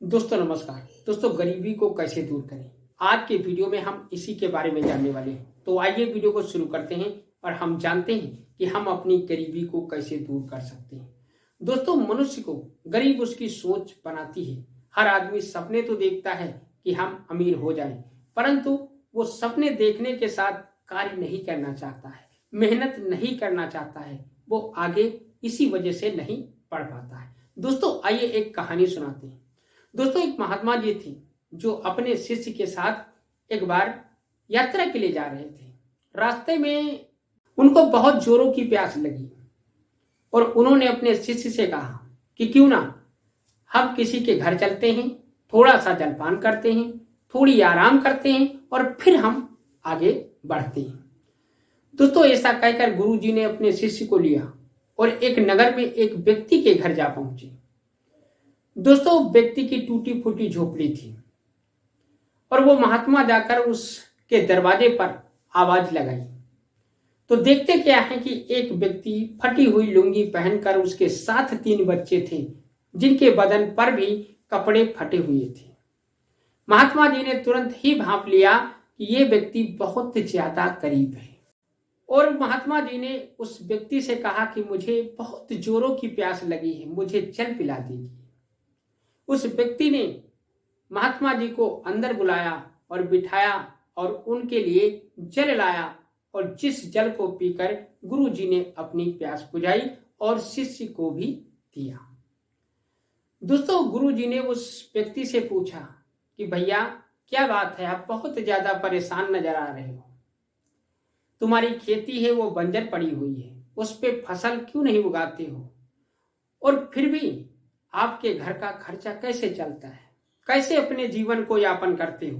दोस्तों नमस्कार। दोस्तों गरीबी को कैसे दूर करें, आज के वीडियो में हम इसी के बारे में जानने वाले हैं। तो आइए वीडियो को शुरू करते हैं और हम जानते हैं कि हम अपनी गरीबी को कैसे दूर कर सकते हैं। दोस्तों मनुष्य को गरीब उसकी सोच बनाती है। हर आदमी सपने तो देखता है कि हम अमीर हो जाएं, परंतु वो सपने देखने के साथ कार्य नहीं करना चाहता है, मेहनत नहीं करना चाहता है। वो आगे इसी वजह से नहीं बढ़ पाता है। दोस्तों आइए एक कहानी सुनाते हैं। दोस्तों एक महात्मा जी थे जो अपने शिष्य के साथ एक बार यात्रा के लिए जा रहे थे। रास्ते में उनको बहुत जोरों की प्यास लगी और उन्होंने अपने शिष्य से कहा कि क्यों ना हम किसी के घर चलते हैं, थोड़ा सा जलपान करते हैं, थोड़ी आराम करते हैं और फिर हम आगे बढ़ते हैं। दोस्तों ऐसा कहकर गुरु जी ने अपने शिष्य को लिया और एक नगर में एक व्यक्ति के घर जा पहुंचे। दोस्तों व्यक्ति की टूटी फूटी झोपड़ी थी और वो महात्मा जाकर उसके दरवाजे पर आवाज लगाई। तो देखते क्या है कि एक व्यक्ति फटी हुई लुंगी पहनकर, उसके साथ 3 बच्चे थे जिनके बदन पर भी कपड़े फटे हुए थे। महात्मा जी ने तुरंत ही भांप लिया कि ये व्यक्ति बहुत ज्यादा गरीब है और महात्मा जी ने उस व्यक्ति से कहा कि मुझे बहुत जोरों की प्यास लगी है, मुझे जल पिला दीजिए। उस व्यक्ति ने महात्मा जी को अंदर बुलाया और बिठाया और उनके लिए जल लाया और जिस जल को पीकर गुरु जी ने अपनी प्यास बुझाई और शिष्य को भी दिया। दोस्तों गुरु जी ने उस व्यक्ति से पूछा कि भैया क्या बात है, आप बहुत ज्यादा परेशान नजर आ रहे हो। तुम्हारी खेती है वो बंजर पड़ी हुई है, उस पे फसल क्यों नहीं उगाते हो और फिर भी आपके घर का खर्चा कैसे चलता है, कैसे अपने जीवन को यापन करते हो।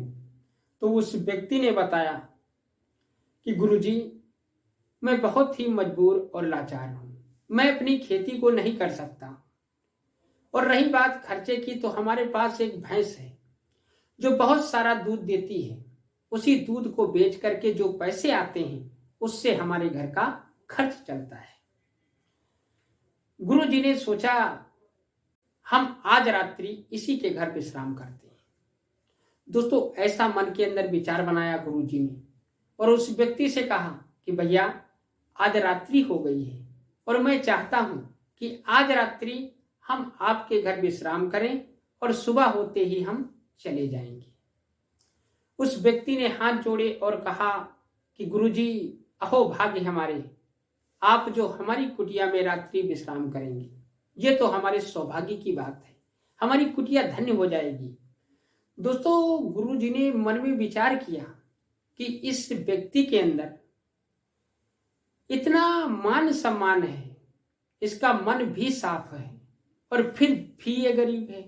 तो उस व्यक्ति ने बताया कि गुरुजी मैं बहुत ही मजबूर और लाचार हूं, मैं अपनी खेती को नहीं कर सकता। और रही बात खर्चे की, तो हमारे पास एक भैंस है जो बहुत सारा दूध देती है। उसी दूध को बेच करके जो पैसे आते हैं उससे हमारे घर का खर्च चलता है। गुरु जी ने सोचा हम आज रात्रि इसी के घर विश्राम करते हैं। दोस्तों ऐसा मन के अंदर विचार बनाया गुरु जी ने और उस व्यक्ति से कहा कि भैया आज रात्रि हो गई है और मैं चाहता हूं कि आज रात्रि हम आपके घर विश्राम करें और सुबह होते ही हम चले जाएंगे। उस व्यक्ति ने हाथ जोड़े और कहा कि गुरुजी अहो भाग्य हमारे, आप जो हमारी कुटिया में रात्रि विश्राम करेंगे, ये तो हमारे सौभाग्य की बात है, हमारी कुटिया धन्य हो जाएगी। दोस्तों गुरु जी ने मन में विचार किया कि इस व्यक्ति के अंदर इतना मान सम्मान है, इसका मन भी साफ है और फिर भी ये गरीब है।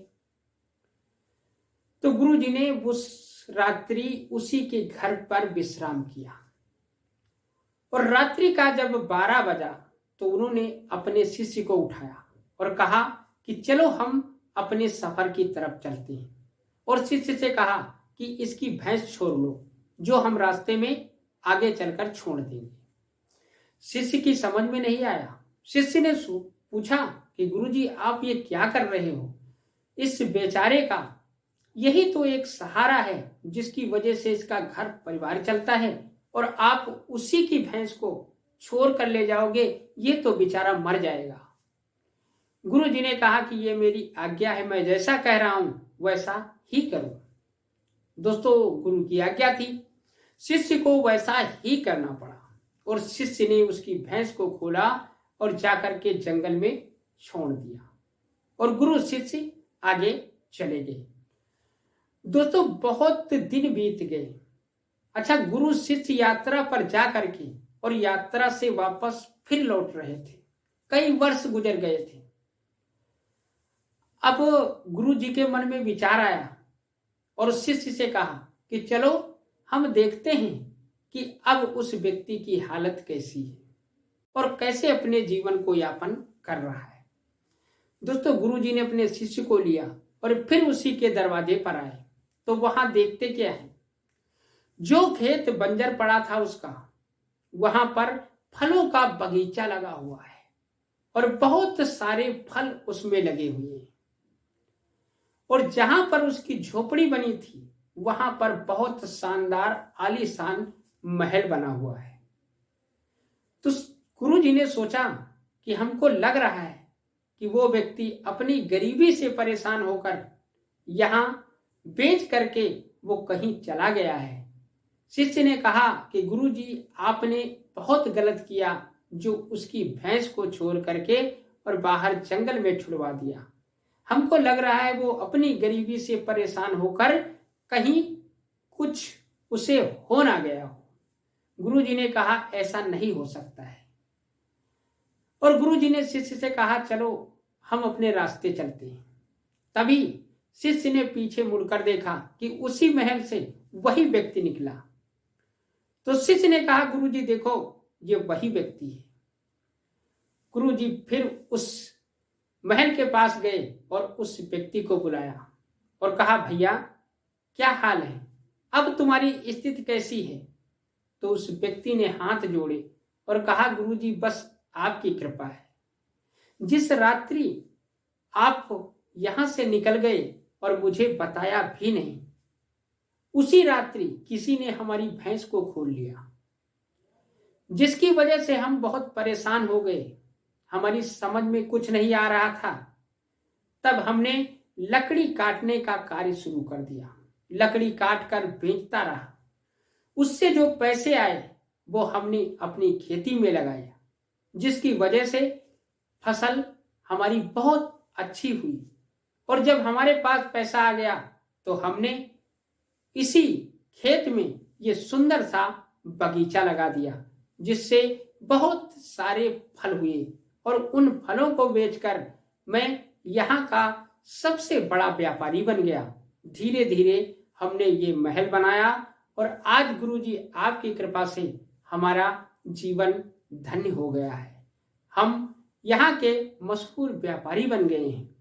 तो गुरु जी ने उस रात्रि उसी के घर पर विश्राम किया और रात्रि का जब 12 बजा तो उन्होंने अपने शिष्य को उठाया और कहा कि चलो हम अपने सफर की तरफ चलते हैं। और शिष्य से कहा कि इसकी भैंस छोड़ लो, जो हम रास्ते में आगे चलकर छोड़ देंगे। शिष्य की समझ में नहीं आया। शिष्य ने पूछा कि गुरुजी आप ये क्या कर रहे हो, इस बेचारे का यही तो एक सहारा है जिसकी वजह से इसका घर परिवार चलता है और आप उसी की भैंस को छोड़ कर ले जाओगे, ये तो बेचारा मर जाएगा। गुरु जी ने कहा कि ये मेरी आज्ञा है, मैं जैसा कह रहा हूं वैसा ही करो। दोस्तों गुरु की आज्ञा थी, शिष्य को वैसा ही करना पड़ा और शिष्य ने उसकी भैंस को खोला और जाकर के जंगल में छोड़ दिया और गुरु शिष्य आगे चले गए। दोस्तों बहुत दिन बीत गए। अच्छा, गुरु शिष्य यात्रा पर जा करके और यात्रा से वापस फिर लौट रहे थे। कई वर्ष गुजर गए थे। अब गुरु जी के मन में विचार आया और शिष्य से कहा कि चलो हम देखते हैं कि अब उस व्यक्ति की हालत कैसी है और कैसे अपने जीवन को यापन कर रहा है। दोस्तों गुरु जी ने अपने शिष्य को लिया और फिर उसी के दरवाजे पर आए तो वहां देखते क्या है, जो खेत बंजर पड़ा था उसका, वहां पर फलों का बगीचा लगा हुआ है और बहुत सारे फल उसमें लगे हुए हैं। और जहां पर उसकी झोपड़ी बनी थी वहां पर बहुत शानदार आलीशान महल बना हुआ है। तो गुरु जी ने सोचा कि हमको लग रहा है कि वो व्यक्ति अपनी गरीबी से परेशान होकर यहां बेच करके वो कहीं चला गया है। शिष्य ने कहा कि गुरु जी आपने बहुत गलत किया जो उसकी भैंस को छोड़ करके और बाहर जंगल में छुड़वा दिया। हमको लग रहा है वो अपनी गरीबी से परेशान होकर कहीं कुछ उसे हो ना गया हो। गुरु जी ने कहा ऐसा नहीं हो सकता है। और गुरु जी ने शिष्य से कहा चलो हम अपने रास्ते चलते हैं। तभी शिष्य ने पीछे मुड़कर देखा कि उसी महल से वही व्यक्ति निकला। तो शिष्य ने कहा गुरु जी देखो ये वही व्यक्ति है। गुरु जी फिर उस महल के पास गए और उस व्यक्ति को बुलाया और कहा भैया क्या हाल है, अब तुम्हारी स्थिति कैसी है। तो उस व्यक्ति ने हाथ जोड़े और कहा गुरु जी बस आपकी कृपा है। जिस रात्रि आप यहां से निकल गए और मुझे बताया भी नहीं, उसी रात्रि किसी ने हमारी भैंस को खोल लिया, जिसकी वजह से हम बहुत परेशान हो गए। हमारी समझ में कुछ नहीं आ रहा था। तब हमने लकड़ी काटने का कार्य शुरू कर दिया। लकड़ी काट कर बेचता रहा। उससे जो पैसे आए वो हमने अपनी खेती में लगाया, जिसकी वजह से फसल हमारी बहुत अच्छी हुई। और जब हमारे पास पैसा आ गया तो हमने इसी खेत में ये सुंदर सा बगीचा लगा दिया, जिससे बहुत सारे फल हुए। और उन फलों को बेचकर मैं यहाँ का सबसे बड़ा व्यापारी बन गया। धीरे धीरे हमने ये महल बनाया और आज गुरुजी आपकी कृपा से हमारा जीवन धन्य हो गया है। हम यहाँ के मशहूर व्यापारी बन गए हैं।